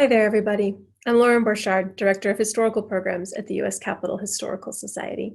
Hi there, everybody. I'm Lauren Borchard, Director of Historical Programs at the U.S. Capitol Historical Society.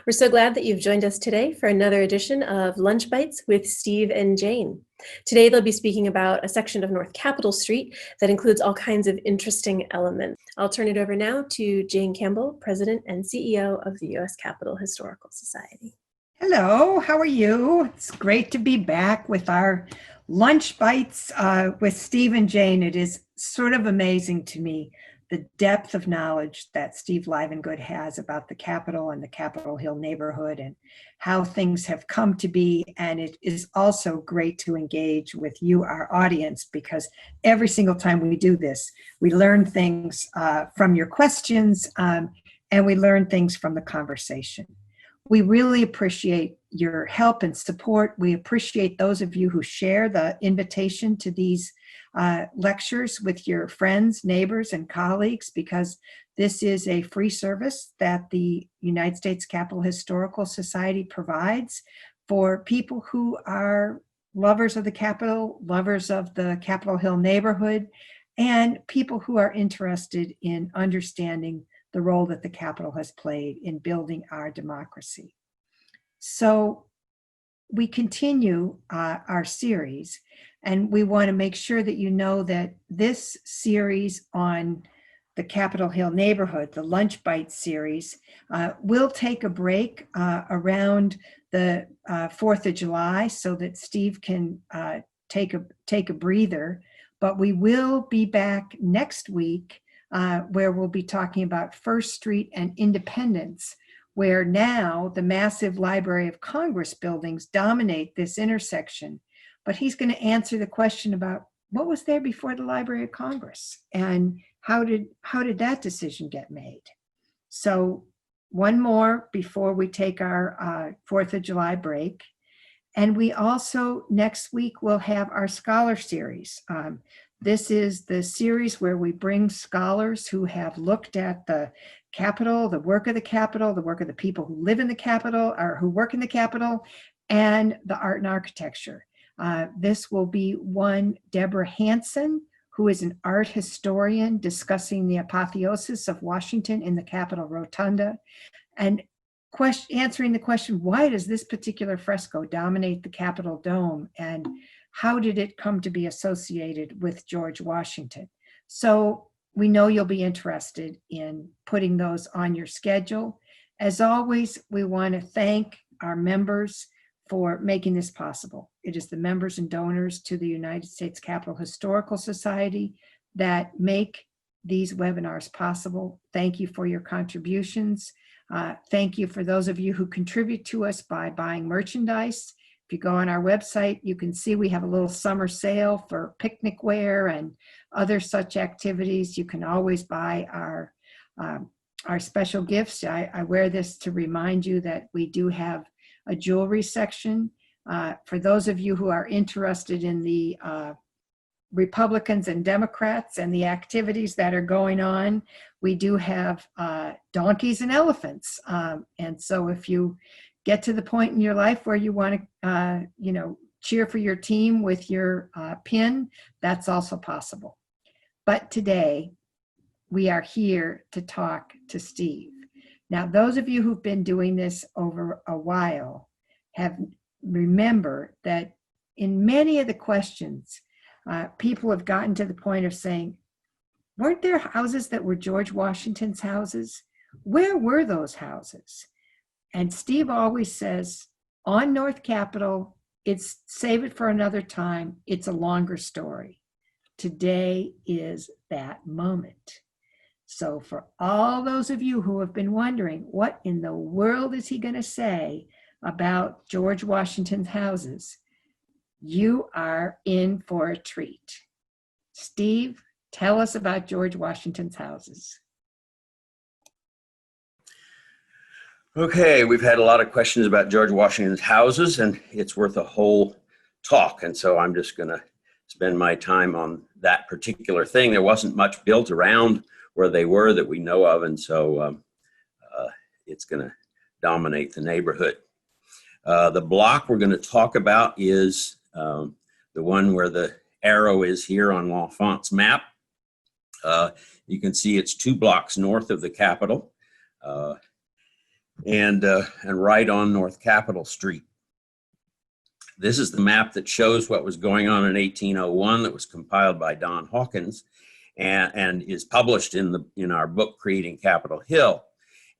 We're so glad that you've joined us today for another edition of Lunch Bites with Steve and Jane. Today, they'll be speaking about a section of North Capitol Street that includes all kinds of interesting elements. I'll turn it over now to Jane Campbell, President and CEO of the U.S. Capitol Historical Society. Hello, how are you? It's great to be back with our Lunch Bites with Steve and Jane. It is sort of amazing to me the depth of knowledge that Steve Livengood has about the Capitol and the Capitol Hill neighborhood and how things have come to be. And it is also great to engage with you, our audience, because every single time we do this, we learn things from your questions and we learn things from the conversation. We really appreciate your help and support. We appreciate those of you who share the invitation to these lectures with your friends, neighbors, and colleagues, because this is a free service that the United States Capitol Historical Society provides for people who are lovers of the Capitol, lovers of the Capitol Hill neighborhood, and people who are interested in understanding the role that the Capitol has played in building our democracy. So we continue our series, and we want to make sure that you know that this series on the Capitol Hill neighborhood, the Lunch Bite series, will take a break around the 4th of July so that Steve can take a breather, but we will be back next week where we'll be talking about First Street and Independence, where now the massive Library of Congress buildings dominate this intersection. But he's going to answer the question about what was there before the Library of Congress and how did that decision get made? So one more before we take our 4th of July break. And we also, next week, will have our Scholar Series. This is the series where we bring scholars who have looked at the Capitol, the work of the Capitol, the work of the people who live in the Capitol or who work in the Capitol, and the art and architecture. This will be one Deborah Hanson, who is an art historian discussing the apotheosis of Washington in the Capitol Rotunda, and answering the question, why does this particular fresco dominate the Capitol dome, and how did it come to be associated with George Washington? So we know you'll be interested in putting those on your schedule. As always, we want to thank our members for making this possible. It is the members and donors to the United States Capitol Historical Society that make these webinars possible. Thank you for your contributions. Thank you for those of you who contribute to us by buying merchandise. If you go on our website, you can see we have a little summer sale for picnic wear and other such activities. You can always buy our special gifts. I wear this to remind you that we do have a jewelry section. For those of you who are interested in the Republicans and Democrats and the activities that are going on, we do have donkeys and elephants. And so if you get to the point in your life where you want to, cheer for your team with your pin, that's also possible. But today, we are here to talk to Steve. Now, those of you who've been doing this over a while remember that in many of the questions, people have gotten to the point of saying, weren't there houses that were George Washington's houses? Where were those houses? And Steve always says, on North Capitol, save it for another time. It's a longer story. Today is that moment. So for all those of you who have been wondering, what in the world is he going to say about George Washington's houses? You are in for a treat. Steve, tell us about George Washington's houses. Okay, we've had a lot of questions about George Washington's houses, and it's worth a whole talk. And so I'm just going to spend my time on that particular thing. There wasn't much built around where they were that we know of, and so it's going to dominate the neighborhood. The block we're going to talk about is the one where the arrow is here on L'Enfant's map. You can see it's 2 blocks north of the Capitol and right on North Capitol Street. This is the map that shows what was going on in 1801 that was compiled by Don Hawkins and is published in our book, Creating Capitol Hill.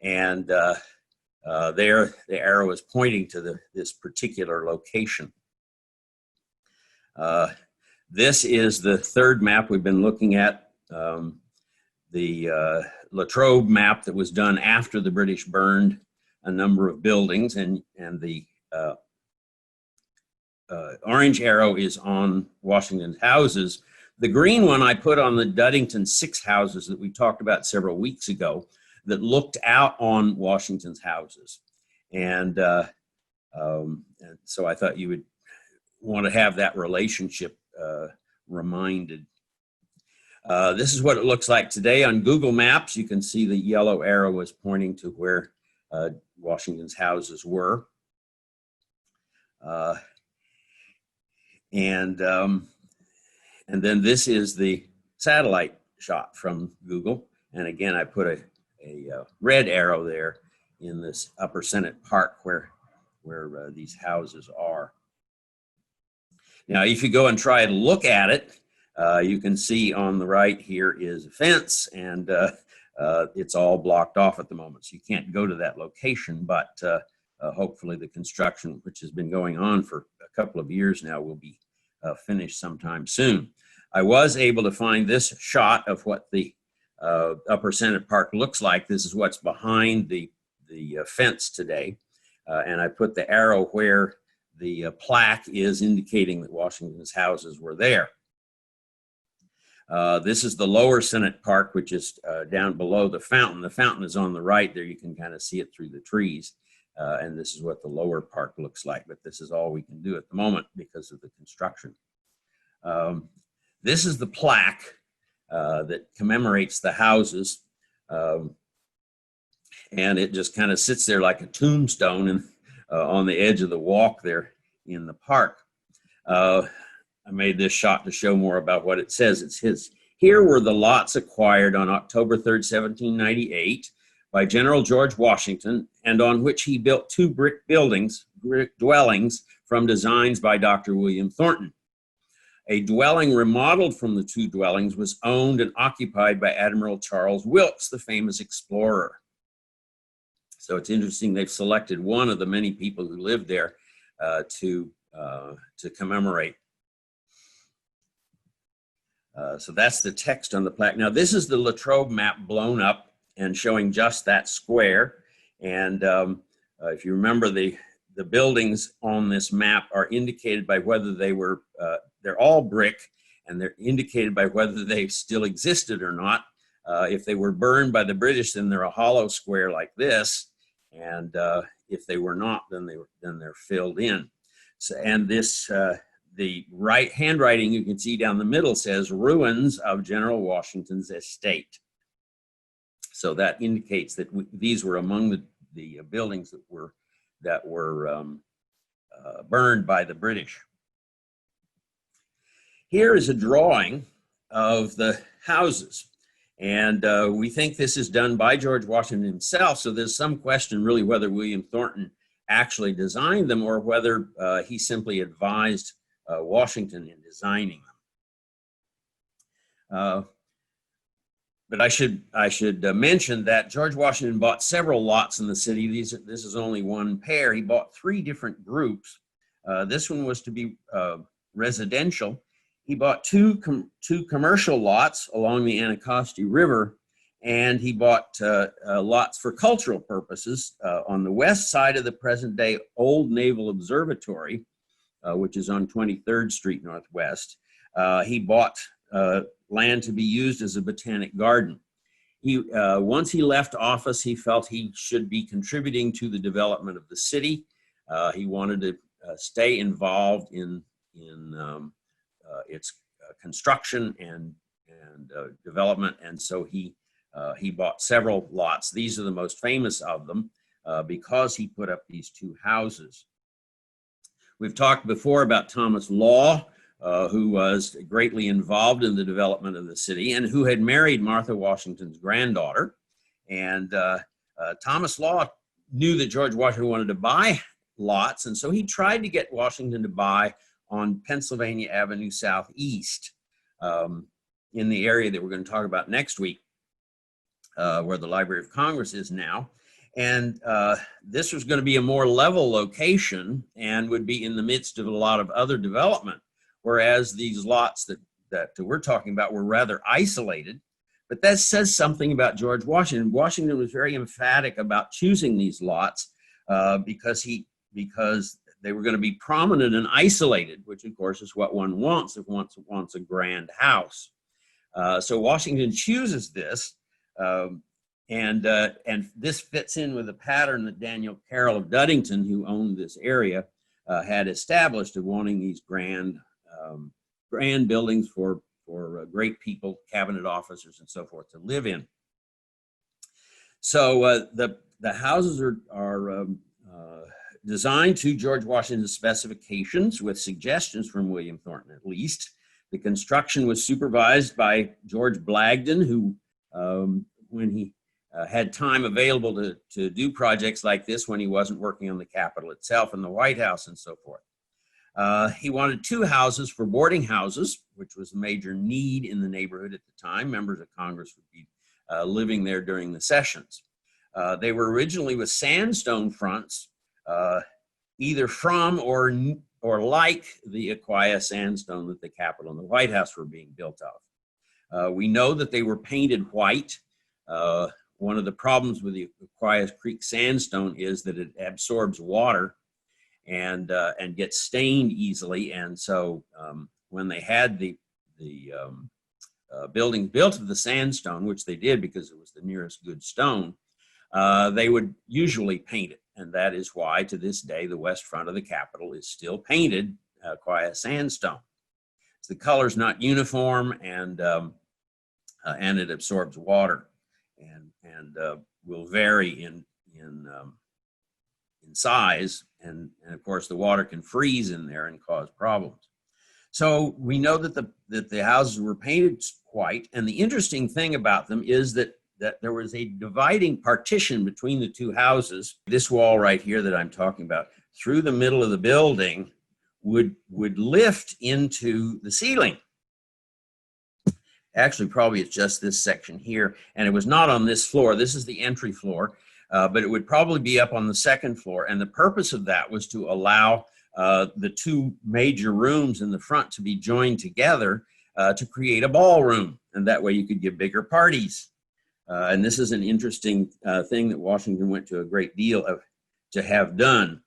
And there, the arrow is pointing to this particular location. This is the third map we've been looking at, the Latrobe map that was done after the British burned a number of buildings, and the orange arrow is on Washington's houses. The green one I put on the Duddington 6 houses that we talked about several weeks ago that looked out on Washington's houses. And so I thought you would want to have that relationship reminded. This is what it looks like today on Google Maps. You can see the yellow arrow is pointing to where Washington's houses were. And then this is the satellite shot from Google. And again, I put a red arrow there in this Upper Senate Park where these houses are. Now, if you go and try to look at it, you can see on the right here is a fence, and it's all blocked off at the moment. So you can't go to that location, but hopefully the construction, which has been going on for a couple of years now, will be finished sometime soon. I was able to find this shot of what the Upper Senate Park looks like. This is what's behind the fence today. And I put the arrow where the plaque is indicating that Washington's houses were there. This is the Lower Senate Park, which is down below the fountain. The fountain is on the right there. You can kind of see it through the trees. And this is what the lower park looks like. But this is all we can do at the moment because of the construction. This is the plaque that commemorates the houses. And it just kind of sits there like a tombstone on the edge of the walk there in the park. I made this shot to show more about what it says. It says, "Here were the lots acquired on October 3rd, 1798 by General George Washington, and on which he built 2 brick dwellings from designs by Dr. William Thornton. A dwelling remodeled from the 2 dwellings was owned and occupied by Admiral Charles Wilkes, the famous explorer." So it's interesting they've selected one of the many people who lived there to commemorate. So that's the text on the plaque. Now this is the Latrobe map blown up and showing just that square. And if you remember, the buildings on this map are indicated by whether they were, they're all brick, and they're indicated by whether they still existed or not. If they were burned by the British, then they're a hollow square like this. And if they were not, then they're filled in. So, and this, the handwriting you can see down the middle says "Ruins of General Washington's Estate." So that indicates that these were among the buildings that were burned by the British. Here is a drawing of the houses. And we think this is done by George Washington himself. So there's some question really whether William Thornton actually designed them or whether he simply advised Washington in designing them. But I should mention that George Washington bought several lots in the city. This is only one pair. He bought 3 different groups. This one was to be residential. He bought two commercial lots along the Anacostia River, and he bought lots for cultural purposes on the west side of the present-day Old Naval Observatory, which is on 23rd Street Northwest. He bought land to be used as a botanic garden. Once he left office, he felt he should be contributing to the development of the city. He wanted to stay involved in its construction and development, and so he bought several lots. These are the most famous of them because he put up these 2 houses. We've talked before about Thomas Law, who was greatly involved in the development of the city and who had married Martha Washington's granddaughter. And Thomas Law knew that George Washington wanted to buy lots, and so he tried to get Washington to buy on Pennsylvania Avenue Southeast, in the area that we're going to talk about next week, where the Library of Congress is now. And this was going to be a more level location and would be in the midst of a lot of other development, whereas these lots that we're talking about were rather isolated. But that says something about George Washington. Washington was very emphatic about choosing these lots because they were going to be prominent and isolated, which of course is what one wants if one wants a grand house. So Washington chooses this, and this fits in with a pattern that Daniel Carroll of Duddington, who owned this area, had established of wanting these grand buildings for great people, cabinet officers, and so forth to live in. So the houses are designed to George Washington's specifications, with suggestions from William Thornton at least. The construction was supervised by George Blagden, who, when he had time available to do projects like this, when he wasn't working on the Capitol itself and the White House and so forth. He wanted 2 houses for boarding houses, which was a major need in the neighborhood at the time. Members of Congress would be living there during the sessions. They were originally with sandstone fronts, either from or like the Aquia sandstone that the Capitol and the White House were being built of. We know that they were painted white. One of the problems with the Aquia Creek sandstone is that it absorbs water and gets stained easily. And so when they had the building built of the sandstone, which they did because it was the nearest good stone, they would usually paint it. And that is why, to this day, the west front of the Capitol is still painted Aquia sandstone. So the color's not uniform, and it absorbs water, and will vary in size, and of course the water can freeze in there and cause problems. So we know that the houses were painted white, and the interesting thing about them is that there was a dividing partition between the 2 houses. This wall right here that I'm talking about, through the middle of the building, would lift into the ceiling. Actually, probably it's just this section here, and it was not on this floor. This is the entry floor, but it would probably be up on the 2nd floor. And the purpose of that was to allow the 2 major rooms in the front to be joined together to create a ballroom, and that way you could give bigger parties. And this is an interesting thing that Washington went to a great deal to have done.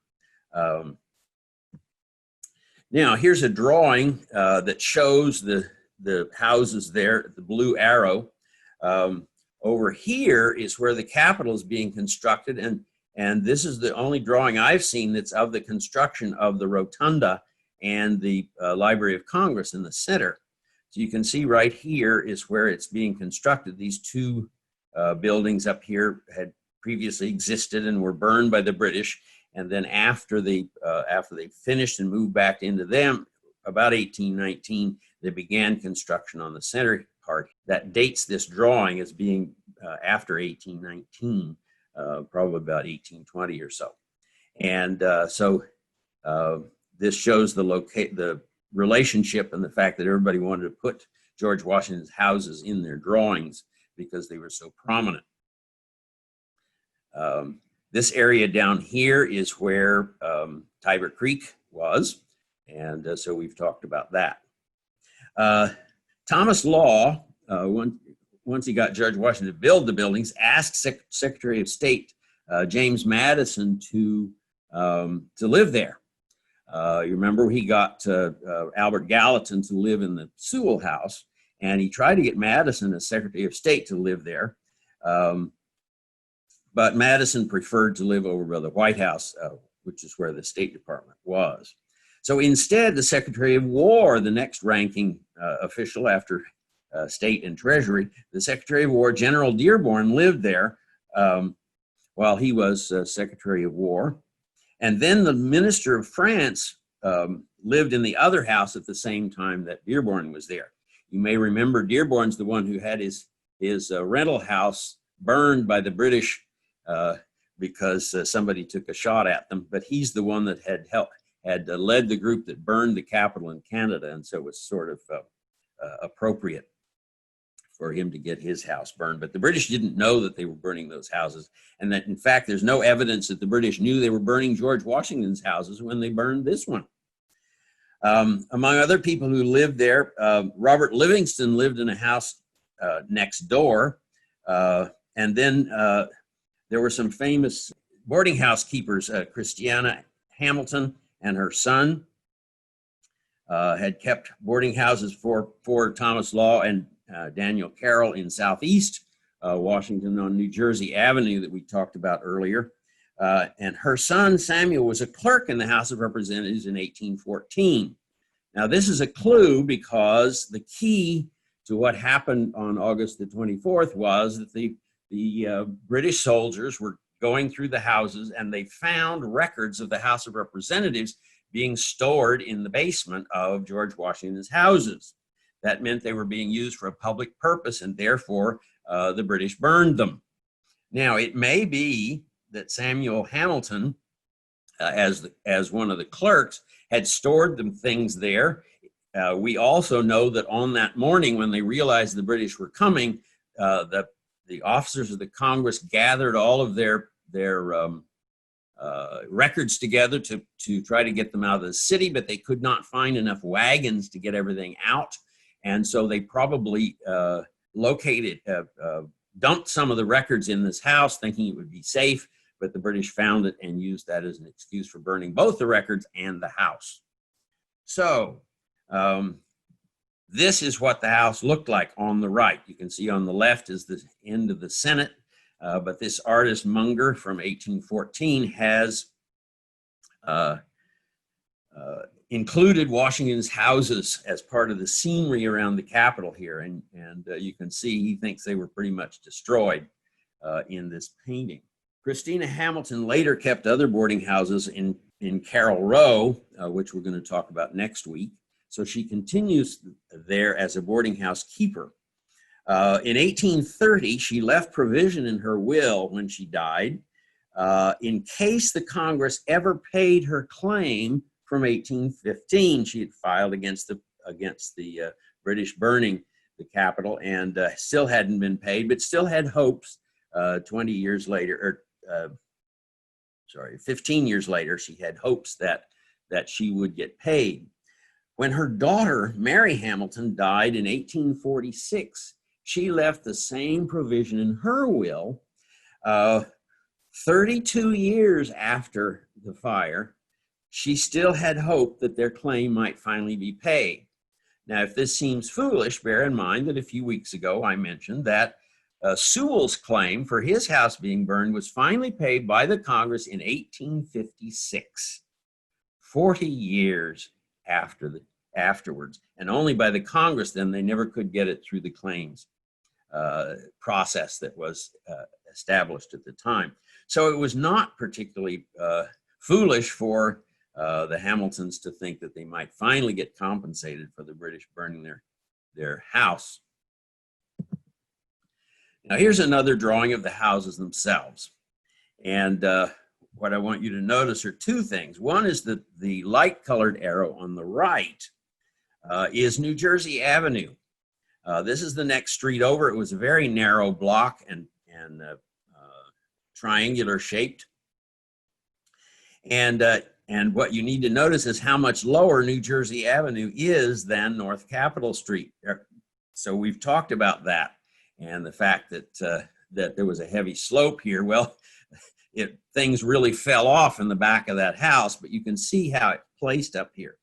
Now, here's a drawing that shows the houses there, the blue arrow. Over here is where the Capitol is being constructed, and this is the only drawing I've seen that's of the construction of the rotunda and the Library of Congress in the center. So you can see right here is where it's being constructed. These 2 buildings up here had previously existed and were burned by the British, and then after they finished and moved back into them, about 1819, they began construction on the center part. That dates this drawing as being after 1819, probably about 1820 or so. And so this shows the relationship and the fact that everybody wanted to put George Washington's houses in their drawings because they were so prominent. This area down here is where Tiber Creek was, and so we've talked about that. Thomas Law, once he got George Washington to build the buildings, asked Secretary of State James Madison to live there. You remember he got Albert Gallatin to live in the Sewell House, and he tried to get Madison as Secretary of State to live there. But Madison preferred to live over by the White House, which is where the State Department was. So instead, the Secretary of War, the next ranking official after State and Treasury, the Secretary of War, General Dearborn, lived there while he was Secretary of War. And then the Minister of France, lived in the other house at the same time that Dearborn was there. You may remember Dearborn's the one who had his rental house burned by the British because somebody took a shot at them, but he's the one that had led the group that burned the Capitol in Canada, and so it was sort of appropriate for him to get his house burned. But the British didn't know that they were burning those houses, and that in fact there's no evidence that the British knew they were burning George Washington's houses when they burned this one. Among other people who lived there, Robert Livingston lived in a house next door, and then there were some famous boarding house keepers. Christiana Hamilton and her son had kept boarding houses for Thomas Law and Daniel Carroll in Southeast Washington on New Jersey Avenue that we talked about earlier. And her son Samuel was a clerk in the House of Representatives in 1814. Now this is a clue because the key to what happened on August the 24th was that the British soldiers were going through the houses and they found records of the House of Representatives being stored in the basement of George Washington's houses. That meant they were being used for a public purpose, and therefore the British burned them. Now, it may be that Samuel Hamilton, as one of the clerks, had stored them things there. We also know that on that morning when they realized the British were coming, the officers of the Congress gathered all of their records together to try to get them out of the city, but they could not find enough wagons to get everything out. And so they probably dumped some of the records in this house thinking it would be safe, but the British found it and used that as an excuse for burning both the records and the house. So this is what the house looked like on the right. You can see on the left is the end of the Senate, but this artist Munger from 1814 has included Washington's houses as part of the scenery around the Capitol here, and you can see he thinks they were pretty much destroyed in this painting. Christina Hamilton later kept other boarding houses in Carroll Row, which we're going to talk about next week. So she continues there as a boarding house keeper. In 1830, she left provision in her will when she died in case the Congress ever paid her claim from 1815. She had filed against the British burning the Capitol and still hadn't been paid, but still had hopes 15 years later, she had hopes that she would get paid. When her daughter, Mary Hamilton, died in 1846, she left the same provision in her will. 32 years after the fire, she still had hope that their claim might finally be paid. Now, if this seems foolish, bear in mind that a few weeks ago I mentioned that Sewall's claim for his house being burned was finally paid by the Congress in 1856, 40 years afterwards, and only by the Congress then. They never could get it through the claims process that was established at the time. So it was not particularly foolish for the Hamiltons to think that they might finally get compensated for the British burning their house. Now here's another drawing of the houses themselves. And what I want you to notice are two things. One is that the light colored arrow on the right is New Jersey Avenue. This is the next street over. It was a very narrow block and triangular shaped. And what you need to notice is how much lower New Jersey Avenue is than North Capitol Street. So we've talked about that and the fact that there was a heavy slope here. Well, things really fell off in the back of that house, but you can see how it placed up here.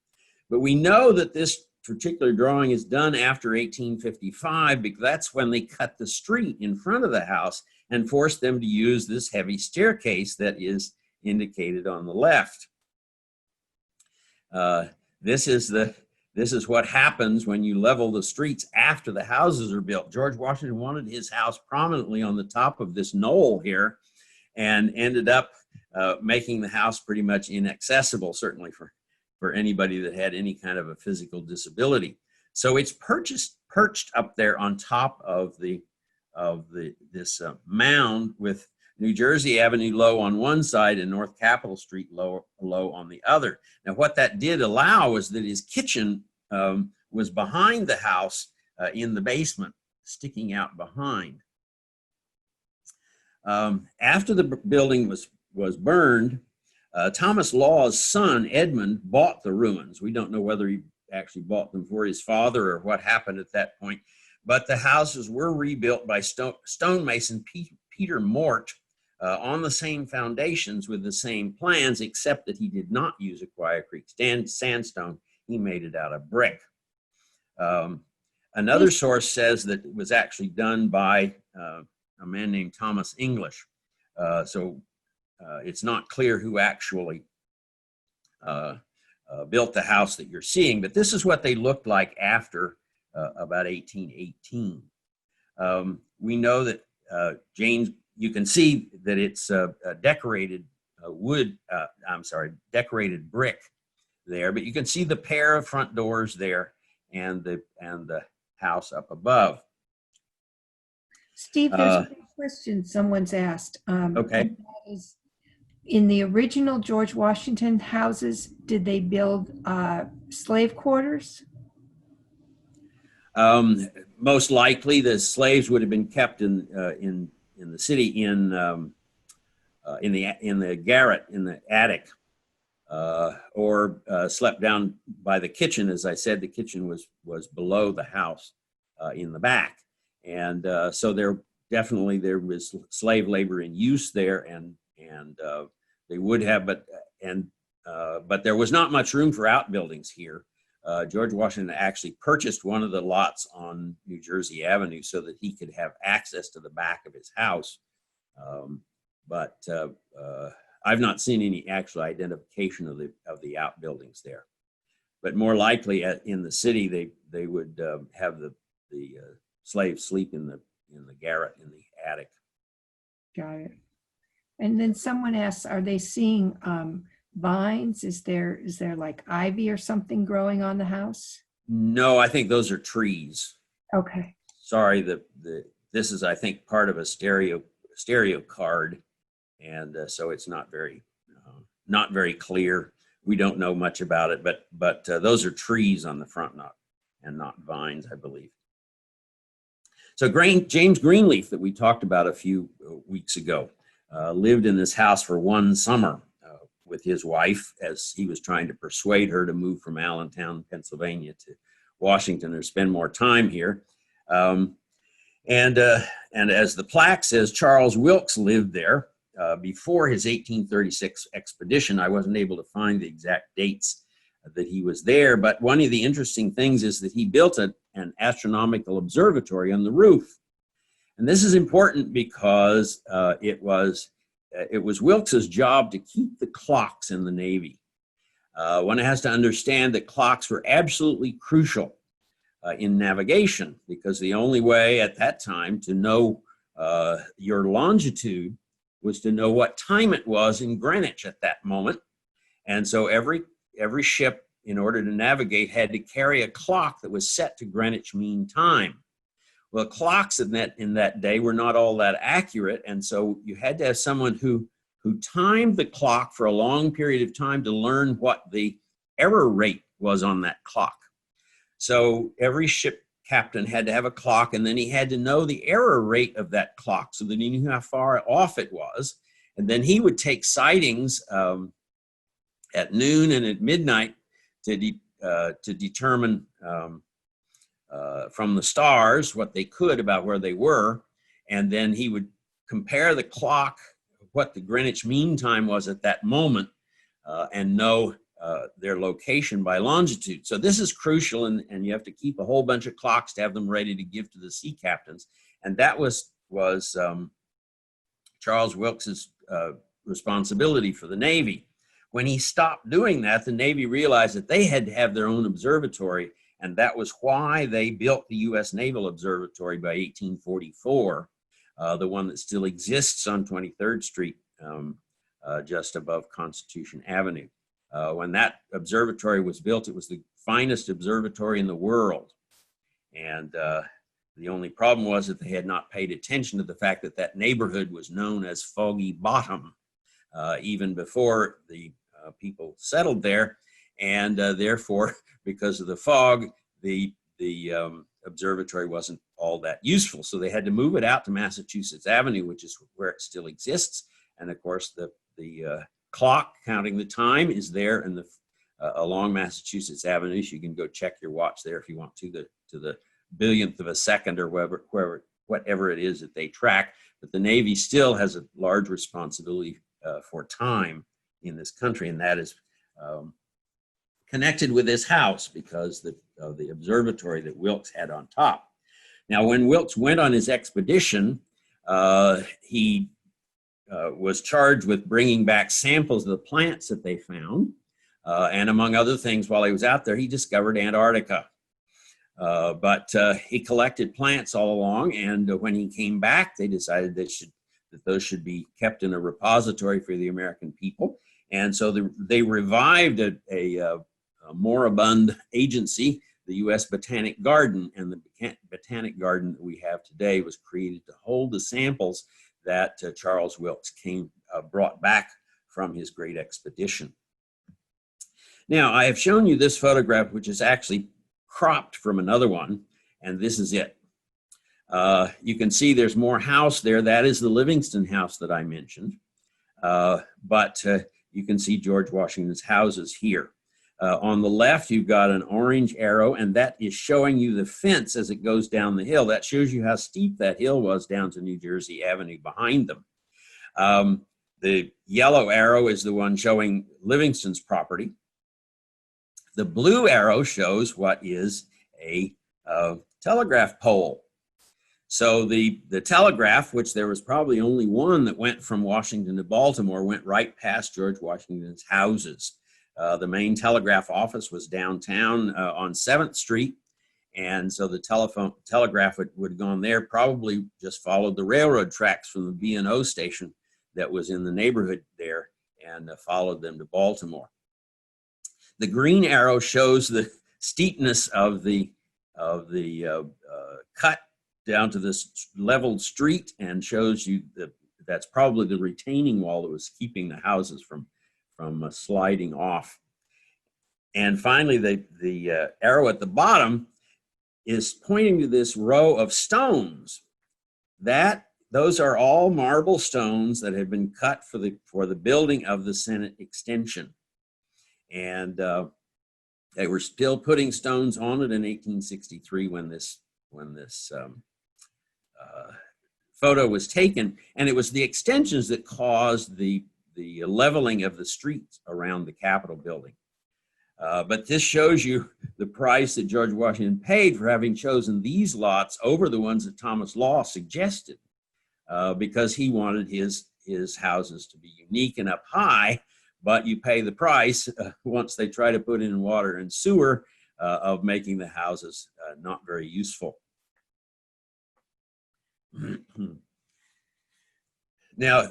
But we know that this particular drawing is done after 1855 because that's when they cut the street in front of the house and forced them to use this heavy staircase that is indicated on the left. This is what happens when you level the streets after the houses are built. George Washington wanted his house prominently on the top of this knoll here and ended up making the house pretty much inaccessible, certainly for anybody that had any kind of a physical disability. So it's perched up there on top of this mound with New Jersey Avenue low on one side and North Capitol Street low on the other. Now, what that did allow was that his kitchen was behind the house in the basement, sticking out behind. After the building was burned, Thomas Law's son, Edmund, bought the ruins. We don't know whether he actually bought them for his father or what happened at that point, but the houses were rebuilt by stonemason Peter Mort on the same foundations with the same plans, except that he did not use Aquia Creek sandstone. He made it out of brick. Another source says that it was actually done by a man named Thomas English. So it's not clear who actually built the house that you're seeing, but this is what they looked like after about 1818. We know that you can see that it's decorated decorated brick there, but you can see the pair of front doors there and the house up above. Steve, there's a question someone's asked. Okay. And that is, in the original George Washington houses, did they build slave quarters? Most likely, the slaves would have been kept in the city in the garret, in the attic, or slept down by the kitchen. As I said, the kitchen was below the house in the back, and so there was slave labor in use there, and they would have, but there was not much room for outbuildings here. George Washington actually purchased one of the lots on New Jersey Avenue so that he could have access to the back of his house. But I've not seen any actual identification of the outbuildings there. But more likely in the city, they would have the slaves sleep in the garret, in the attic. Got it. And then someone asks, are they seeing vines? Is there like ivy or something growing on the house? No, I think those are trees. Okay. Sorry, this is, I think, part of a stereo card, and so it's not very clear. We don't know much about it, but those are trees on the front, not vines, I believe. So James Greenleaf, that we talked about a few weeks ago, lived in this house for one summer with his wife as he was trying to persuade her to move from Allentown, Pennsylvania to Washington or spend more time here. And as the plaque says, Charles Wilkes lived there before his 1836 expedition. I wasn't able to find the exact dates that he was there, but one of the interesting things is that he built an astronomical observatory on the roof. And this is important because it was Wilkes's job to keep the clocks in the Navy. One has to understand that clocks were absolutely crucial in navigation, because the only way at that time to know your longitude was to know what time it was in Greenwich at that moment. And so every ship, in order to navigate, had to carry a clock that was set to Greenwich Mean Time. Well, clocks in that day were not all that accurate, and so you had to have someone who timed the clock for a long period of time to learn what the error rate was on that clock. So every ship captain had to have a clock, and then he had to know the error rate of that clock so that he knew how far off it was. And then he would take sightings at noon and at midnight to determine from the stars what they could about where they were, and then he would compare the clock, what the Greenwich Mean Time was at that moment, and know their location by longitude. So this is crucial, and you have to keep a whole bunch of clocks to have them ready to give to the sea captains. And that was Charles Wilkes's responsibility for the Navy. When he stopped doing that, the Navy realized that they had to have their own observatory, and that was why they built the U.S. Naval Observatory by 1844, the one that still exists on 23rd Street, just above Constitution Avenue. When that observatory was built, it was the finest observatory in the world. And the only problem was that they had not paid attention to the fact that that neighborhood was known as Foggy Bottom, even before the people settled there. And therefore, because of the fog, the observatory wasn't all that useful. So they had to move it out to Massachusetts Avenue, which is where it still exists. And of course, the clock counting the time is there in the along Massachusetts Avenue. So you can go check your watch there if you want to the billionth of a second or whatever it is that they track. But the Navy still has a large responsibility for time in this country, and that is connected with this house because of the observatory that Wilkes had on top. Now, when Wilkes went on his expedition, he was charged with bringing back samples of the plants that they found. And among other things, while he was out there, he discovered Antarctica. But he collected plants all along, and when he came back, they decided that those should be kept in a repository for the American people. And so they revived a moribund agency, the U.S. Botanic Garden, and the Botanic Garden that we have today was created to hold the samples that Charles Wilkes brought back from his great expedition. Now, I have shown you this photograph, which is actually cropped from another one, and this is it. You can see there's more house there. That is the Livingston house that I mentioned. But you can see George Washington's houses here. On the left, you've got an orange arrow, and that is showing you the fence as it goes down the hill. That shows you how steep that hill was down to New Jersey Avenue behind them. The yellow arrow is the one showing Livingston's property. The blue arrow shows what is a telegraph pole. So the telegraph, which there was probably only one that went from Washington to Baltimore, went right past George Washington's houses. The main telegraph office was downtown on 7th Street. And so the telegraph would have gone there, probably just followed the railroad tracks from the B&O station that was in the neighborhood there and followed them to Baltimore. The green arrow shows the steepness of the cut down to this leveled street and shows you that's probably the retaining wall that was keeping the houses from sliding off. And finally, the arrow at the bottom is pointing to this row of stones. Those are all marble stones that had been cut for the building of the Senate extension. And they were still putting stones on it in 1863 when this photo was taken. And it was the extensions that caused the leveling of the streets around the Capitol building. But this shows you the price that George Washington paid for having chosen these lots over the ones that Thomas Law suggested, because he wanted his houses to be unique and up high. But you pay the price once they try to put in water and sewer of making the houses not very useful. Now,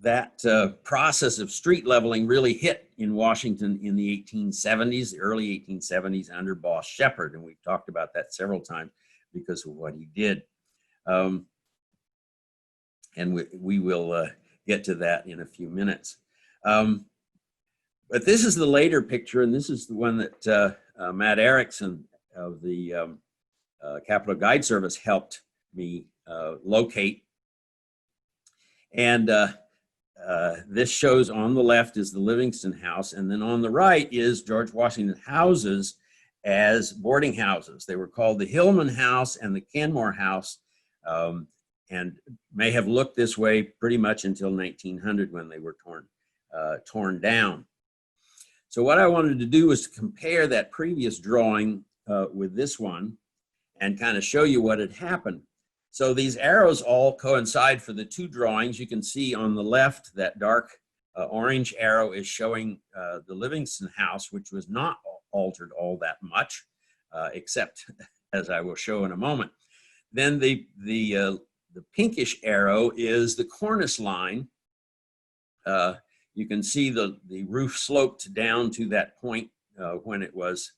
that process of street leveling really hit in Washington in the 1870s, the early 1870s under Boss Shepherd, and we've talked about that several times because of what he did. And we will get to that in a few minutes. But this is the later picture, and this is the one that Matt Erickson of the Capitol Guide Service helped me locate. And this shows on the left is the Livingston house, and then on the right is George Washington's houses as boarding houses. They were called the Hillman House and the Kenmore House, and may have looked this way pretty much until 1900 when they were torn down. So what I wanted to do was to compare that previous drawing with this one and kind of show you what had happened. So these arrows all coincide for the two drawings. You can see on the left that dark orange arrow is showing the Livingston house, which was not altered all that much, except as I will show in a moment. Then the pinkish arrow is the cornice line you can see the roof sloped down to that point when it was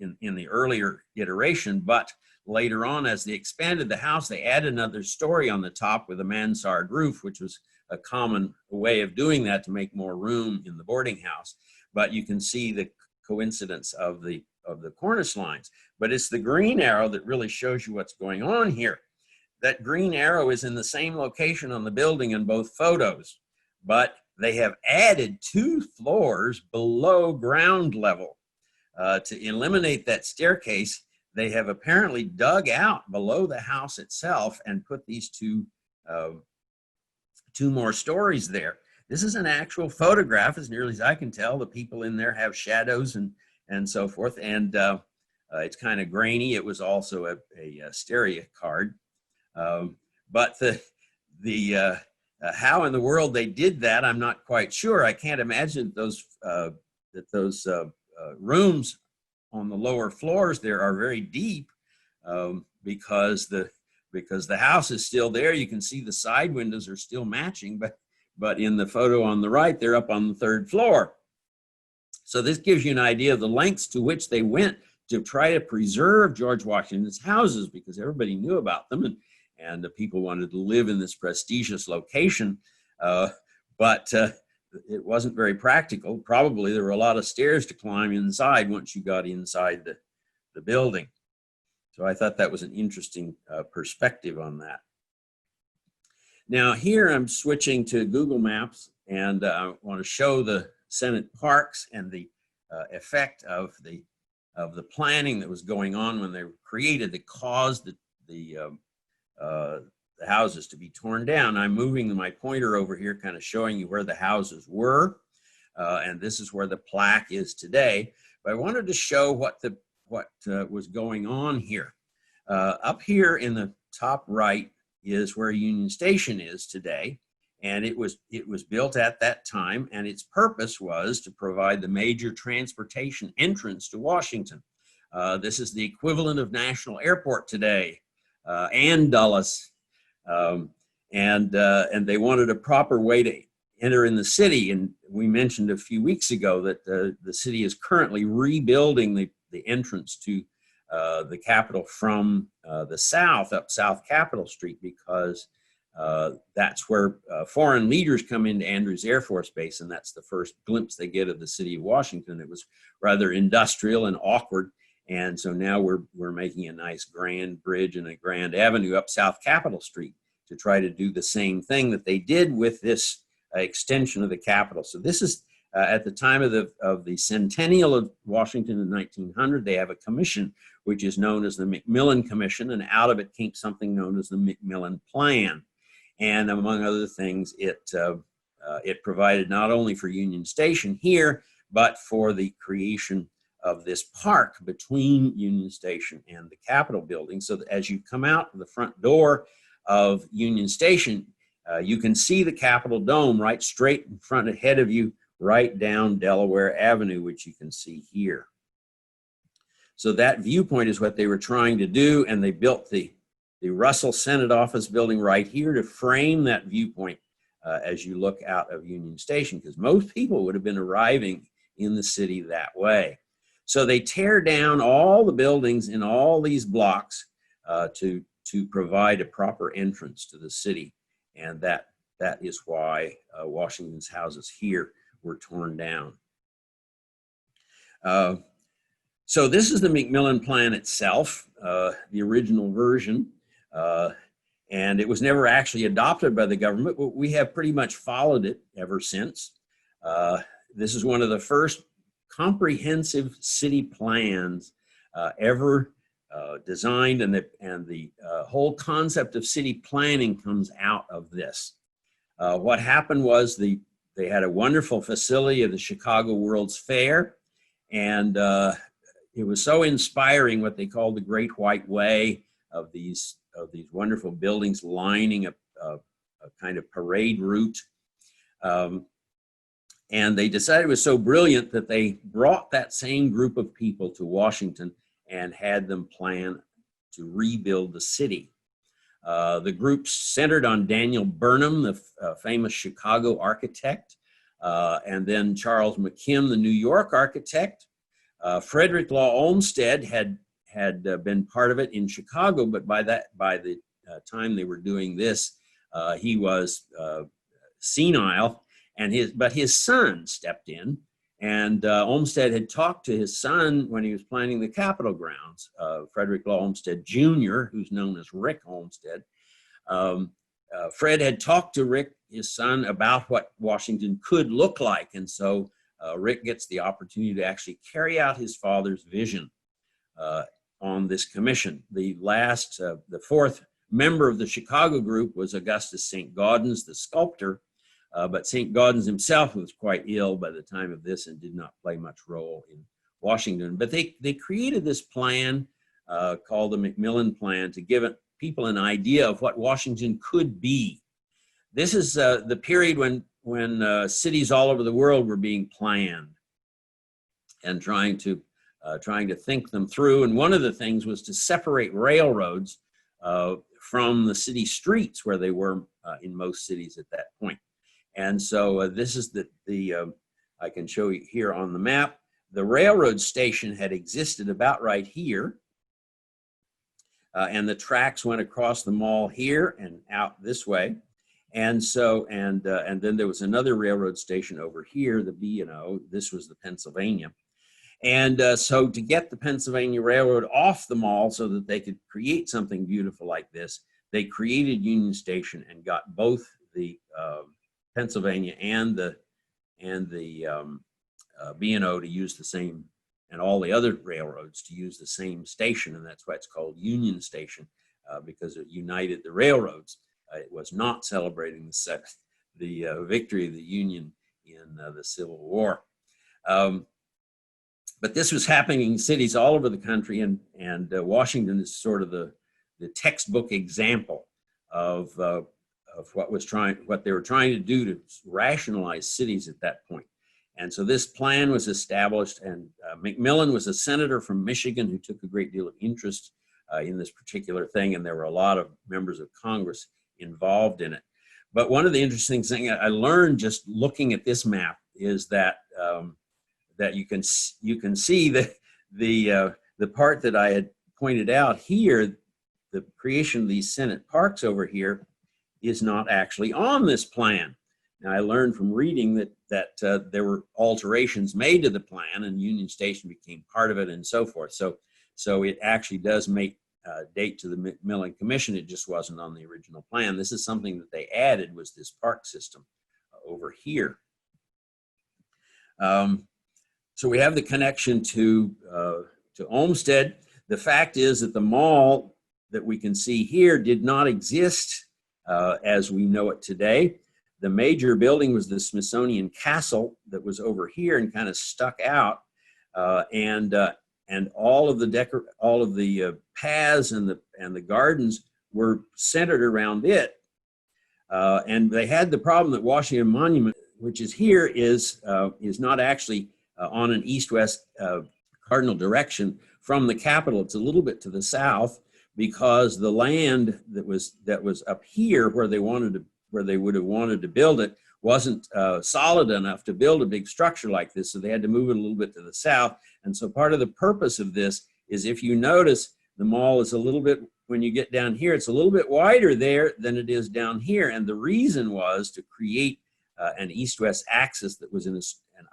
in the earlier iteration, but later on, as they expanded the house, they added another story on the top with a mansard roof, which was a common way of doing that to make more room in the boarding house. But you can see the coincidence of the cornice lines. But it's the green arrow that really shows you what's going on here. That green arrow is in the same location on the building in both photos, but they have added 2 floors below ground level. To eliminate that staircase, they have apparently dug out below the house itself and put these two more stories there. This is an actual photograph, as nearly as I can tell. The people in there have shadows and so forth, and it's kind of grainy. It was also a stereo card. But the how in the world they did that, I'm not quite sure. I can't imagine those rooms on the lower floors there are very deep, because the house is still there. You can see the side windows are still matching, but in the photo on the right, they're up on the 3rd floor. So this gives you an idea of the lengths to which they went to try to preserve George Washington's houses, because everybody knew about them, and the people wanted to live in this prestigious location, but it wasn't very practical. Probably there were a lot of stairs to climb inside once you got inside the building. So I thought that was an interesting perspective on that. Now here I'm switching to Google Maps, and I want to show the Senate parks and the effect of the planning that was going on when they were created that caused the houses to be torn down. I'm moving my pointer over here, kind of showing you where the houses were, and this is where the plaque is today. But I wanted to show what was going on here. Up here in the top right is where Union Station is today, and it was built at that time, and its purpose was to provide the major transportation entrance to Washington. This is the equivalent of National Airport today, and Dulles. And they wanted a proper way to enter in the city. And we mentioned a few weeks ago that the city is currently rebuilding the entrance to the Capitol from the south, up South Capitol Street, because that's where foreign leaders come into Andrews Air Force Base, and that's the first glimpse they get of the city of Washington. It was rather industrial and awkward. And so now we're making a nice grand bridge and a grand avenue up South Capitol Street to try to do the same thing that they did with this extension of the Capitol. So this is at the time of the centennial of Washington in 1900. They have a commission which is known as the Macmillan Commission, and out of it came something known as the Macmillan Plan. And among other things, it provided not only for Union Station here, but for the creation of this park between Union Station and the Capitol building, so that as you come out the front door of Union Station, you can see the Capitol Dome right straight in front ahead of you, right down Delaware Avenue, which you can see here. So that viewpoint is what they were trying to do, and they built the Russell Senate Office building right here to frame that viewpoint as you look out of Union Station, because most people would have been arriving in the city that way. So they tear down all the buildings in all these blocks to provide a proper entrance to the city, and that is why Washington's houses here were torn down. So this is the Macmillan Plan itself, the original version, and it was never actually adopted by the government, but we have pretty much followed it ever since. This is one of the first comprehensive city plans ever designed, and the whole concept of city planning comes out of this. What happened was they had a wonderful facility of the Chicago World's Fair, and it was so inspiring, what they called the Great White Way, of these wonderful buildings lining a kind of parade route. And they decided it was so brilliant that they brought that same group of people to Washington and had them plan to rebuild the city. The group centered on Daniel Burnham, the famous Chicago architect, and then Charles McKim, the New York architect. Frederick Law Olmsted had been part of it in Chicago, but by the time they were doing this, he was senile, but his son stepped in, and Olmsted had talked to his son when he was planning the Capitol grounds. Frederick Law Olmsted Jr., who's known as Rick Olmsted. Fred had talked to Rick, his son, about what Washington could look like, and so Rick gets the opportunity to actually carry out his father's vision on this commission. The fourth member of the Chicago group was Augustus St. Gaudens, the sculptor, but St. Gaudens himself was quite ill by the time of this and did not play much role in Washington. But they created this plan called the Macmillan Plan to give people an idea of what Washington could be. This is the period when cities all over the world were being planned and trying to think them through. And one of the things was to separate railroads from the city streets, where they were in most cities at that point. And so this is I can show you here on the map. The railroad station had existed about right here. And the tracks went across the mall here and out this way. And so, and then there was another railroad station over here, the B&O. This was the Pennsylvania. And so to get the Pennsylvania Railroad off the mall so that they could create something beautiful like this, they created Union Station and got both the Pennsylvania and the B&O to use the same, and all the other railroads to use the same station. And that's why it's called Union Station, because it united the railroads. It was not celebrating the victory of the Union in the Civil War. But this was happening in cities all over the country, and Washington is sort of the textbook example of what they were trying to do to rationalize cities at that point. And so this plan was established, and Macmillan was a senator from Michigan who took a great deal of interest in this particular thing, and there were a lot of members of Congress involved in it. But one of the interesting things I learned just looking at this map is that that you can see the part that I had pointed out here, the creation of these Senate parks over here, is not actually on this plan. Now, I learned from reading that there were alterations made to the plan, and Union Station became part of it, and so forth. So it actually does make date to the Macmillan Commission. It just wasn't on the original plan. This is something that they added, was this park system over here. So we have the connection to Olmsted. The fact is that the mall that we can see here did not exist as we know it today. The major building was the Smithsonian Castle that was over here and kind of stuck out, and all of the paths and the gardens were centered around it. And they had the problem that Washington Monument, which is here, is not actually on an east-west cardinal direction from the Capitol. It's a little bit to the south, because the land that was up here where they would have wanted to build it wasn't solid enough to build a big structure like this, so they had to move it a little bit to the south. And so part of the purpose of this is, if you notice, the mall is a little bit, when you get down here, it's a little bit wider there than it is down here. And the reason was to create an east-west axis that was in an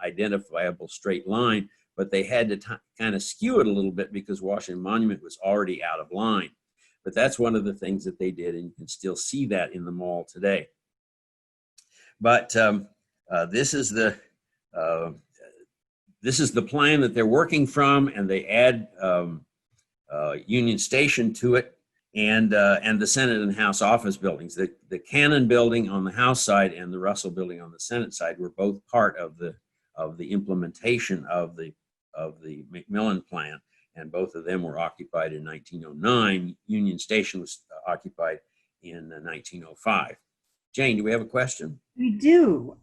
identifiable straight line, but they had to kind of skew it a little bit because Washington Monument was already out of line. But that's one of the things that they did, and you can still see that in the mall today. But this is the plan that they're working from, and they add Union Station to it, and the Senate and House office buildings. The Cannon building on the House side and the Russell building on the Senate side were both part of the implementation of the Macmillan Plan, and both of them were occupied in 1909. Union Station was occupied in 1905. Jane, do we have a question? We do.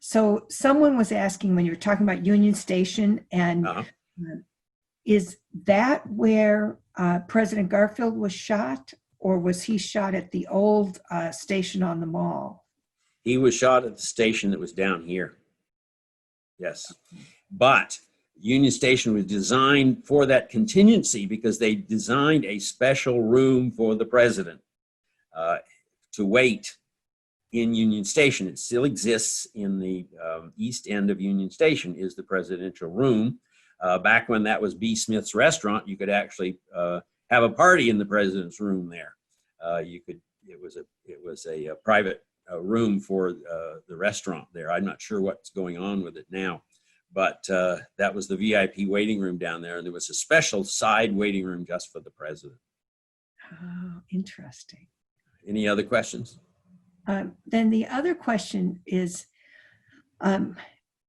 So someone was asking, when you were talking about Union Station, and is that where President Garfield was shot? or was he shot at the old station on the mall? He was shot at the station that was down here. Yes. But Union Station was designed for that contingency because they designed a special room for the president to wait in Union Station. It still exists in the east end of Union Station is the presidential room. Back when that was B. Smith's restaurant, you could actually have a party in the president's room there. It was a private room for the restaurant there. I'm not sure what's going on with it now, but that was the VIP waiting room down there. And there was a special side waiting room just for the president. Oh, interesting. Any other questions? Then the other question is, in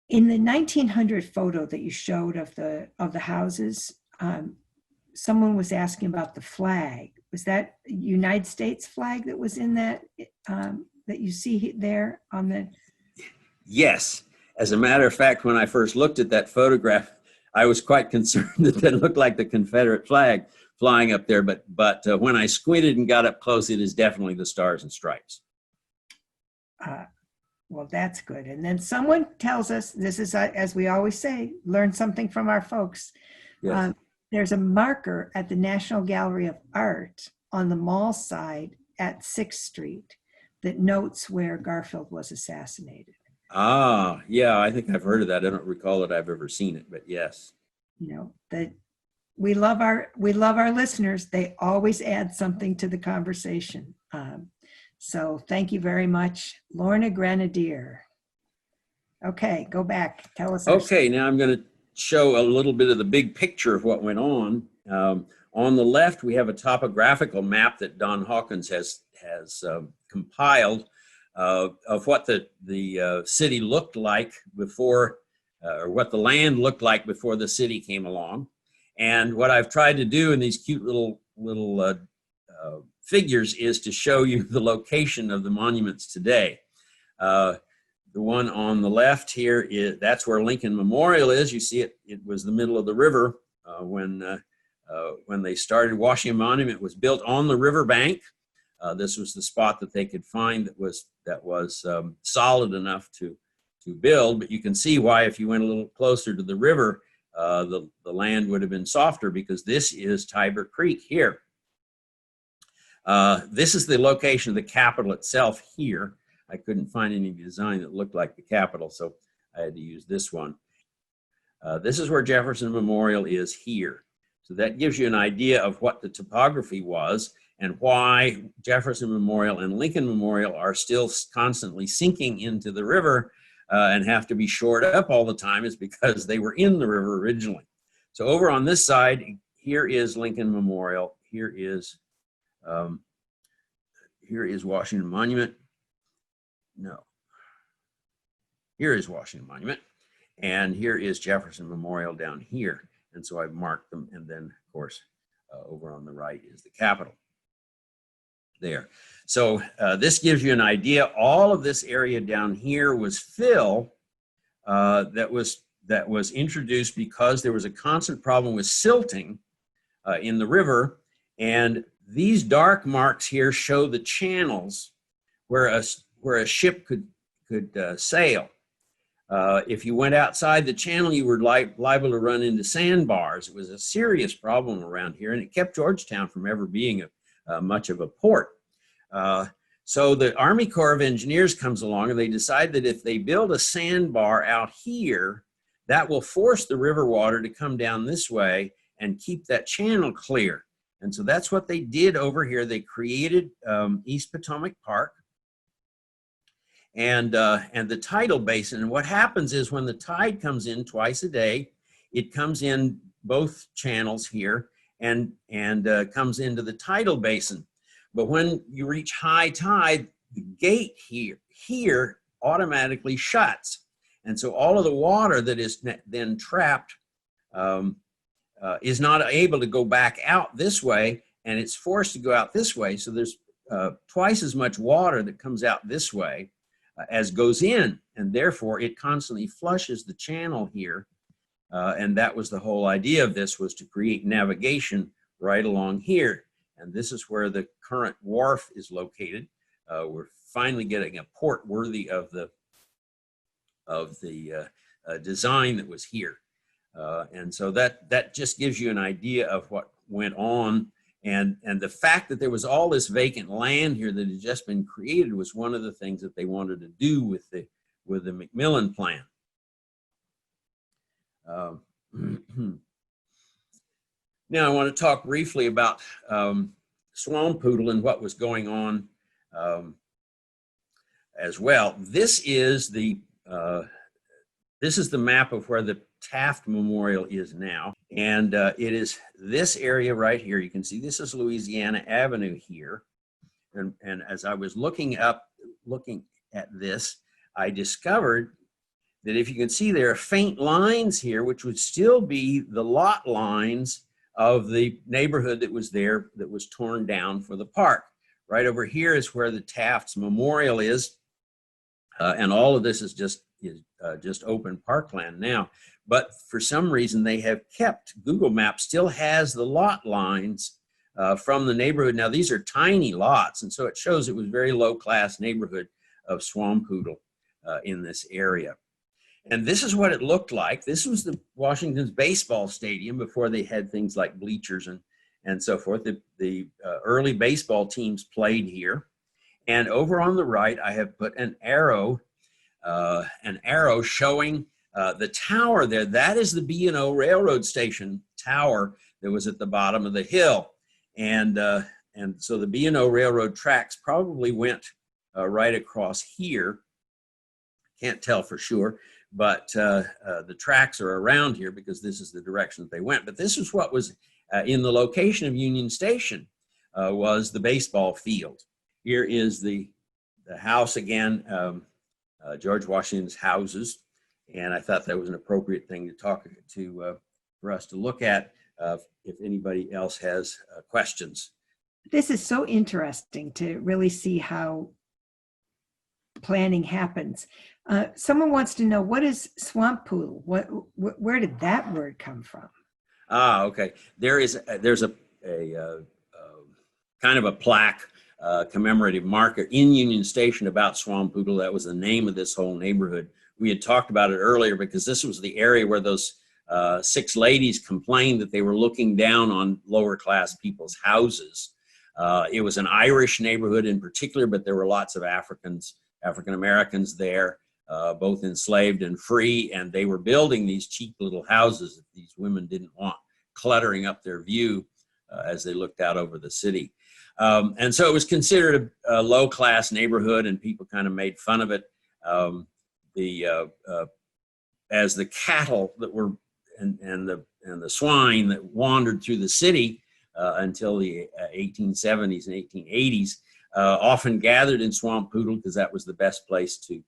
the 1900 photo that you showed of the houses, someone was asking about the flag. Was that United States flag that was in that that you see there on the? Yes. As a matter of fact, when I first looked at that photograph, I was quite concerned that it looked like the Confederate flag flying up there. But when I squinted and got up close, it is definitely the Stars and Stripes. Well, that's good. And then someone tells us, this is, as we always say, learn something from our folks. Yes. There's a marker at the National Gallery of Art on the mall side at 6th Street that notes where Garfield was assassinated. Ah, yeah, I think I've heard of that. I don't recall that I've ever seen it, but yes. You know, that we love our listeners. They always add something to the conversation. So thank you very much, Lorna Grenadier. Okay, go back. Tell us. Okay, now I'm going to show a little bit of the big picture of what went on. On the left, we have a topographical map that Don Hawkins has compiled of what the city looked like before, or what the land looked like before the city came along. And what I've tried to do in these cute little figures is to show you the location of the monuments today. The one on the left here that's where Lincoln Memorial is. You see it. It was the middle of the river when they started. Washington Monument was built on the riverbank. This was the spot that they could find that was solid enough to build. But you can see why, if you went a little closer to the river, the land would have been softer, because this is Tiber Creek here. This is the location of the Capitol itself here. I couldn't find any design that looked like the Capitol, so I had to use this one. This is where Jefferson Memorial is here. So that gives you an idea of what the topography was and why Jefferson Memorial and Lincoln Memorial are still constantly sinking into the river and have to be shored up all the time, is because they were in the river originally. So over on this side, here is Lincoln Memorial. Here is Washington Monument. No. Here is Washington Monument. And here is Jefferson Memorial down here. And so I've marked them. And then, of course, over on the right is the Capitol. There. So this gives you an idea. All of this area down here was fill that was introduced because there was a constant problem with silting in the river. And these dark marks here show the channels where a ship could sail. If you went outside the channel, you were liable to run into sandbars. It was a serious problem around here, and it kept Georgetown from ever being much of a port. So the Army Corps of Engineers comes along, and they decide that if they build a sandbar out here, that will force the river water to come down this way and keep that channel clear. And so that's what they did over here. They created East Potomac Park and the tidal basin. And what happens is, when the tide comes in twice a day, it comes in both channels here and comes into the tidal basin. But when you reach high tide, the gate here automatically shuts. And so all of the water that is then trapped is not able to go back out this way, and it's forced to go out this way. So there's twice as much water that comes out this way as goes in, and therefore it constantly flushes the channel here. And that was the whole idea of this, was to create navigation right along here. and this is where the current wharf is located. We're finally getting a port worthy of the design that was here. And so that just gives you an idea of what went on. And the fact that there was all this vacant land here that had just been created was one of the things that they wanted to do with the McMillan plan. Now I want to talk briefly about Swampoodle and what was going on as well. This is the map of where the Taft Memorial is now, and it is this area right here. You can see this is Louisiana Avenue here, and as I was looking at this, I discovered that if you can see there are faint lines here, which would still be the lot lines of the neighborhood that was there that was torn down for the park. Right over here is where the Taft's Memorial is, and all of this is just open parkland now. But for some reason, they have kept, Google Maps still has the lot lines from the neighborhood. Now, these are tiny lots, and so it shows it was a very low-class neighborhood of Swampoodle in this area. And this is what it looked like. This was the Washington's baseball stadium before they had things like bleachers and so forth. The early baseball teams played here. And over on the right, I have put an arrow showing the tower there. That is the B&O Railroad Station tower that was at the bottom of the hill. And so the B&O Railroad tracks probably went right across here. Can't tell for sure, but the tracks are around here because this is the direction that they went. But this is what was in the location of Union Station, was the baseball field. Here is the house again, George Washington's houses, and I thought that was an appropriate thing to talk to for us to look at if anybody else has questions. This is so interesting to really see how planning happens. Someone wants to know, what is Swampoodle? Where did that word come from? Ah, okay. There's a kind of a plaque, commemorative marker in Union Station about Swampoodle. That was the name of this whole neighborhood. We had talked about it earlier because this was the area where those 6 ladies complained that they were looking down on lower class people's houses. It was an Irish neighborhood in particular, but there were lots of African Americans there, both enslaved and free, and they were building these cheap little houses that these women didn't want cluttering up their view as they looked out over the city. And so it was considered a low-class neighborhood, and people kind of made fun of it. As the cattle that were and the swine that wandered through the city until the 1870s and 1880s often gathered in Swampoodle because that was the best place to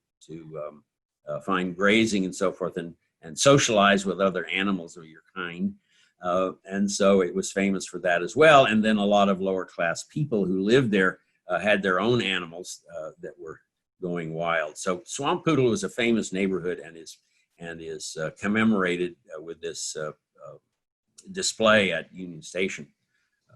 find grazing and so forth, and socialize with other animals of your kind. And so it was famous for that as well. And then a lot of lower class people who lived there had their own animals that were going wild. So Swampoodle was a famous neighborhood and is commemorated with this display at Union Station.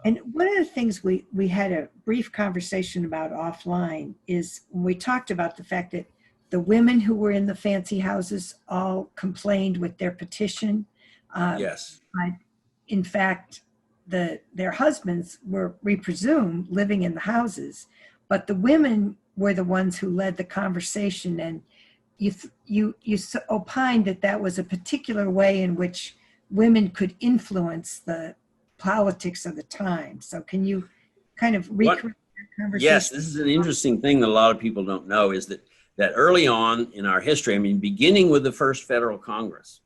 And one of the things we had a brief conversation about offline is when we talked about the fact that the women who were in the fancy houses all complained with their petition. Yes. In fact, their husbands were, we presume, living in the houses, but the women were the ones who led the conversation, and you opined that was a particular way in which women could influence the politics of the time. So can you kind of recreate that conversation? Yes, this is an interesting thing that a lot of people don't know, is that early on in our history, I mean, beginning with the first federal Congress,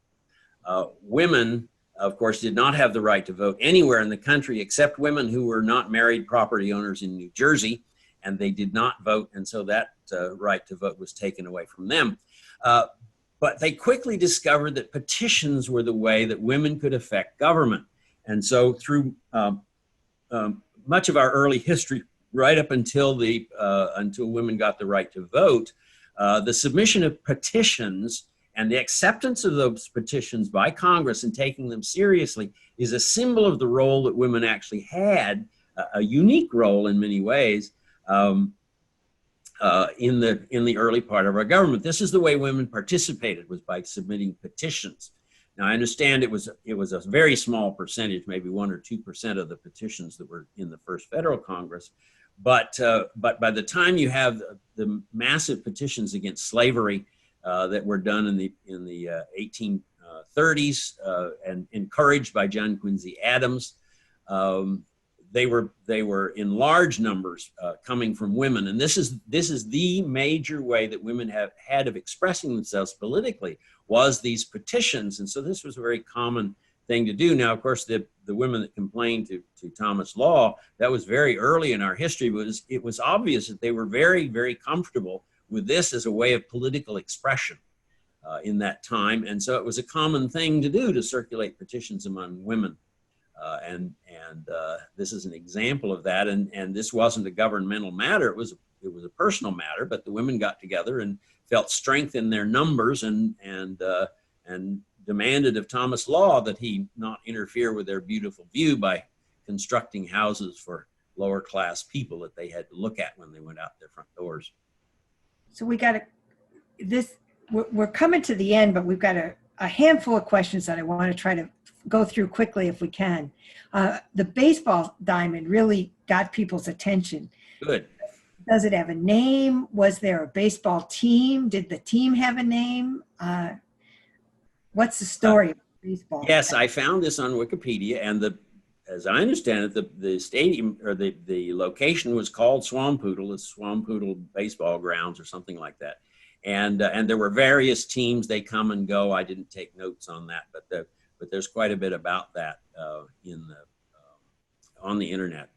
women, of course, did not have the right to vote anywhere in the country except women who were not married property owners in New Jersey, and they did not vote, and so that right to vote was taken away from them. But they quickly discovered that petitions were the way that women could affect government. And so through much of our early history, right up until women got the right to vote, the submission of petitions and the acceptance of those petitions by Congress and taking them seriously is a symbol of the role that women actually had a unique role in many ways in the early part of our government. This is the way women participated, was by submitting petitions. Now, I understand it was a very small percentage, maybe 1 or 2% of the petitions that were in the first federal Congress. But by the time you have the massive petitions against slavery that were done in the 1830s and encouraged by John Quincy Adams, they were in large numbers coming from women, and this is the major way that women have had of expressing themselves politically, was these petitions. And so this was a very common thing to do. Now, of course, the women that complained to Thomas Law, that was very early in our history, but it was obvious that they were very, very comfortable with this as a way of political expression in that time. And so it was a common thing to do, to circulate petitions among women. And this is an example of that. And this wasn't a governmental matter. It was a personal matter, but the women got together and felt strength in their numbers and demanded of Thomas Law that he not interfere with their beautiful view by constructing houses for lower class people that they had to look at when they went out their front doors. So we're coming to the end, but we've got a handful of questions that I want to try to go through quickly if we can. The baseball diamond really got people's attention. Good. Does it have a name? Was there a baseball team? Did the team have a name? What's the story of baseball? Yes, I found this on Wikipedia, and as I understand it, the stadium, or the location, was called Swampoodle. It's Swampoodle Baseball Grounds or something like that. And there were various teams. They come and go. I didn't take notes on that, but there's quite a bit about that on the internet.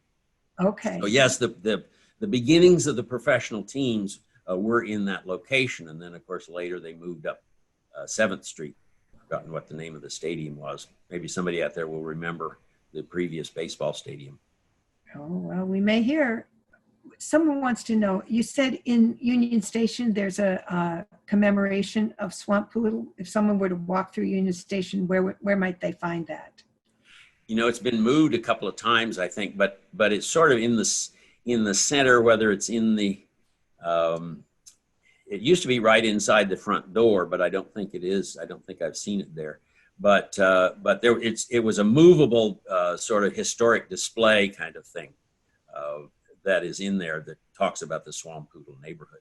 Okay. So yes, the beginnings of the professional teams were in that location, and then of course later they moved up 7th Street. I've forgotten what the name of the stadium was. Maybe somebody out there will remember the previous baseball stadium. Oh, well, we may hear. Someone wants to know, you said in Union Station there's a commemoration of Swampoodle. If someone were to walk through Union Station, where might they find that? You know, it's been moved a couple of times, I think, but it's sort of in the center, whether it's in the it used to be right inside the front door, but I don't think it is. I don't think I've seen it there. But it was a movable sort of historic display kind of thing that is in there that talks about the Swampoodle neighborhood.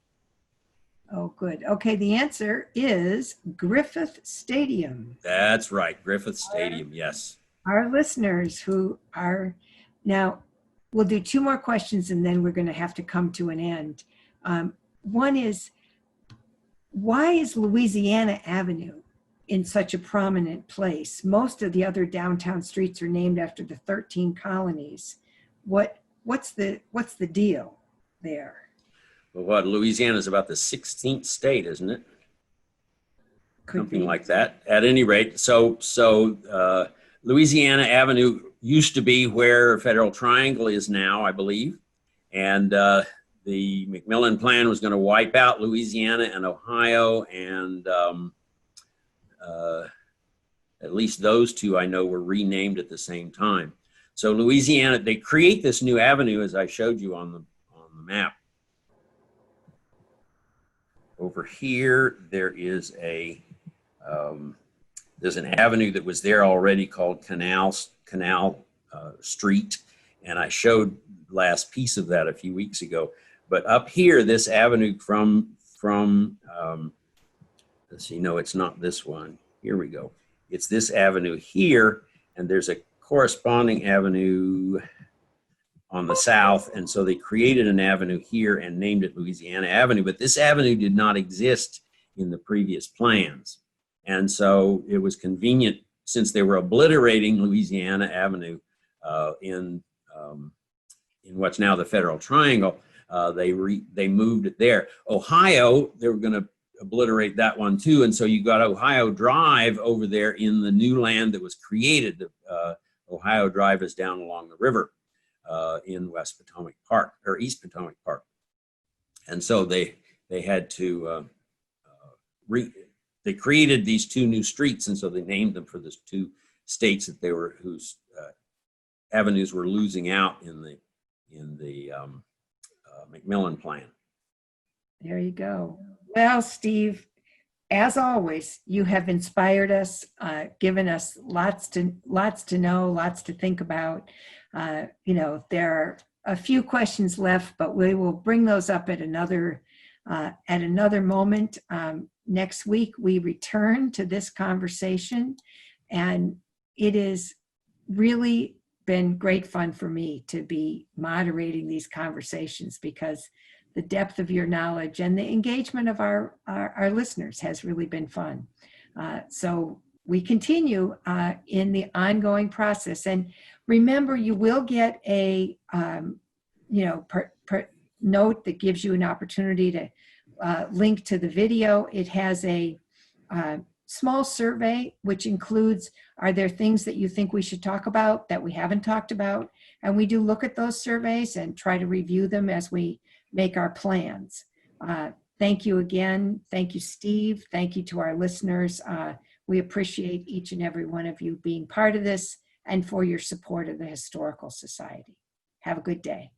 Oh, good. Okay, the answer is Griffith Stadium. That's right, Griffith Stadium, yes. Our listeners who are now, we'll do 2 more questions and then we're going to have to come to an end. One is, why is Louisiana Avenue in such a prominent place? Most of the other downtown streets are named after the 13 colonies. What's the deal there? Well, Louisiana is about the 16th state, isn't it? Something like that. At any rate, so Louisiana Avenue used to be where Federal Triangle is now, I believe, and the McMillan Plan was going to wipe out Louisiana and Ohio, and at least those two I know were renamed at the same time. So Louisiana, they create this new avenue, as I showed you on the map. Over here, there is there's an avenue that was there already called Canal Street, and I showed the last piece of that a few weeks ago. But up here, this avenue from let's see, no, it's not this one. Here we go. It's this avenue here, and there's a corresponding avenue on the south, and so they created an avenue here and named it Louisiana Avenue, but this avenue did not exist in the previous plans. And so it was convenient, since they were obliterating Louisiana Avenue in what's now the Federal Triangle, they moved it there. Ohio, they were going to obliterate that one too, and so you got Ohio Drive over there in the new land that was created. Ohio Drive is down along the river in West Potomac Park, or East Potomac Park. And so they had to, they created these 2 new streets, and so they named them for the 2 states that whose avenues were losing out in the in the Macmillan plan. There you go. Well, Steve, as always, you have inspired us, given us lots to know, lots to think about. There are a few questions left, but we will bring those up at another moment. Next week, we return to this conversation, and it has really been great fun for me to be moderating these conversations, because the depth of your knowledge and the engagement of our listeners has really been fun. So we continue in the ongoing process. And remember, you will get a note that gives you an opportunity to link to the video. It has a small survey, which includes, are there things that you think we should talk about that we haven't talked about? And we do look at those surveys and try to review them as we make our plans. Thank you again. Thank you, Steve. Thank you to our listeners. We appreciate each and every one of you being part of this and for your support of the Historical Society. Have a good day.